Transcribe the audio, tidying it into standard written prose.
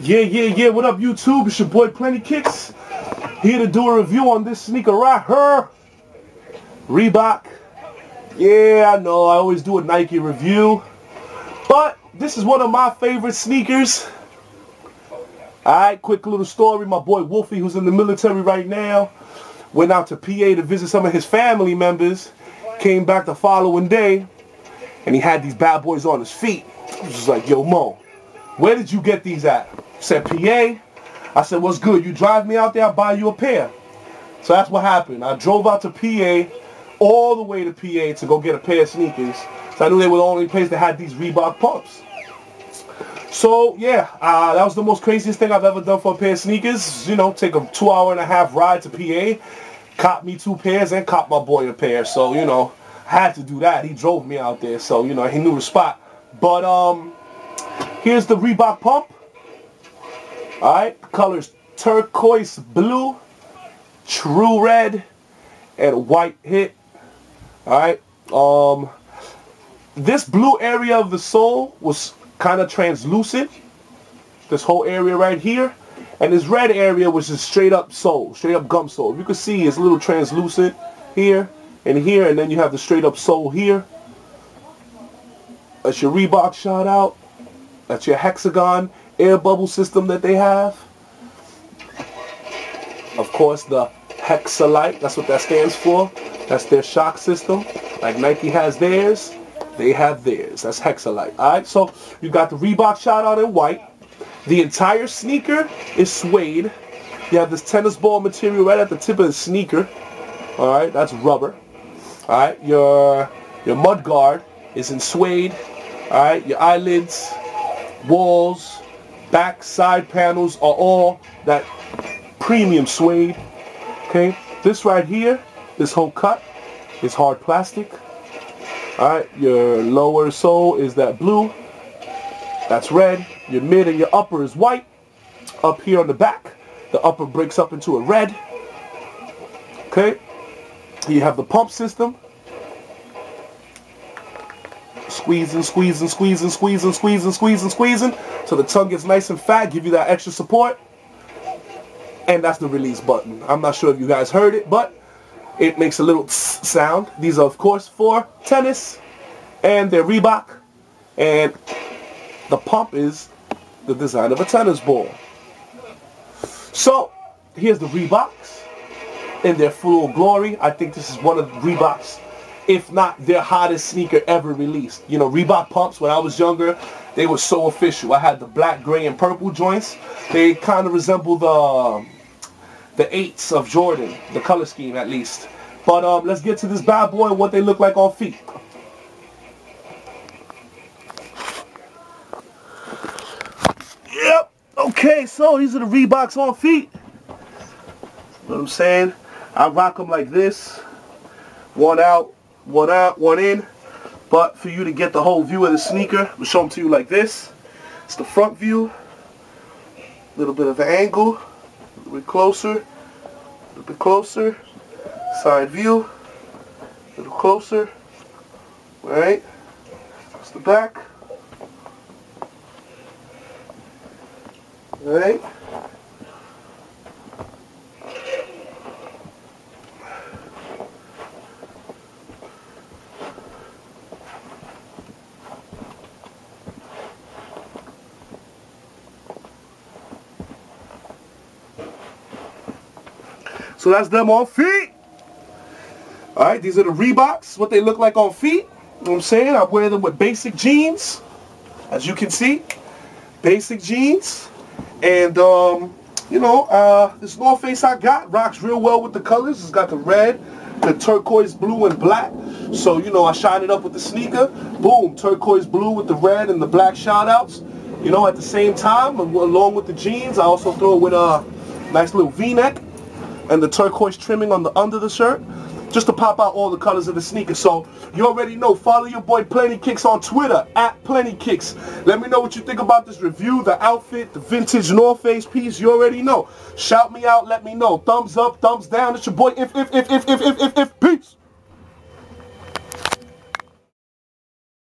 Yeah, what up YouTube? It's your boy Plenty Kicks, here to do a review on this sneaker right here. Reebok. Yeah, I know, I always do a Nike review, but this is one of my favorite sneakers. Alright, quick little story. My boy Wolfie, who's in the military right now, went out to PA to visit some of his family members, came back the following day, and he had these bad boys on his feet. I was just like, yo Mo, where did you get these at? He said, PA. I said, what's good? You drive me out there, I'll buy you a pair. So that's what happened. I drove out to PA, all the way to PA to go get a pair of sneakers. So I knew they were the only place that had these Reebok pumps. So yeah, that was the most craziest thing I've ever done for a pair of sneakers. You know, take a 2.5-hour ride to PA, cop me 2 pairs, and cop my boy a pair. So, you know, I had to do that. He drove me out there, so, you know, he knew the spot. But here's the Reebok pump. Alright, the color's turquoise blue, true red, and white hit. Alright, this blue area of the sole was kind of translucent, this whole area right here, and this red area was just straight up sole, straight up gum sole. You can see it's a little translucent here and here, and then you have the straight up sole here. That's your Reebok shout out. That's your hexagon air bubble system that they have. Of course, the Hexalite, that's what that stands for. That's their shock system. Like Nike has theirs, they have theirs. That's Hexalite. Alright, so you got the Reebok shout out in white. The entire sneaker is suede. You have this tennis ball material right at the tip of the sneaker. Alright, that's rubber. Alright, your mud guard is in suede. Alright, your eyelids, walls, back, side panels are all that premium suede. Okay, this right here, this whole cut is hard plastic. Alright, your lower sole is that blue, that's red. Your mid and your upper is white. Up here on the back, the upper breaks up into a red. Okay, you have the pump system. Squeezing, squeezing, squeezing, squeezing, squeezing, squeezing, squeezing, so the tongue gets nice and fat, give you that extra support. And that's the release button. I'm not sure if you guys heard it, but it makes a little tss sound. These are, of course, for tennis, and they're Reebok. And the pump is the design of a tennis ball. So, here's the Reeboks in their full glory. I think this is one of the Reeboks, if not their hottest sneaker ever released. You know, Reebok pumps, when I was younger, they were so official. I had the black, gray, and purple joints. They kind of resemble the 8s of Jordan, the color scheme at least. But let's get to this bad boy and what they look like on feet. Yep. Okay, so these are the Reeboks on feet. You know what I'm saying? I rock them like this. One out, one in. But for you to get the whole view of the sneaker, we'll show them to you like this. It's the front view. A little bit of an angle. A little bit closer. A little bit closer. Side view. A little closer. Alright. That's the back. Alright. So that's them on feet. Alright, these are the Reeboks, what they look like on feet. You know what I'm saying? I wear them with basic jeans, as you can see. Basic jeans. And, you know, this North Face I got rocks real well with the colors. It's got the red, the turquoise blue, and black. So, you know, I shine it up with the sneaker. Boom, turquoise blue with the red and the black shout-outs. You know, at the same time, along with the jeans, I also throw it with a nice little V-neck and the turquoise trimming on the under the shirt, just to pop out all the colors of the sneaker. So you already know, follow your boy Plenty Kicks on Twitter, @PlentyKicks. Let me know what you think about this review, the outfit, the vintage North Face piece. You already know. Shout me out, let me know. Thumbs up, thumbs down. It's your boy If. Peace.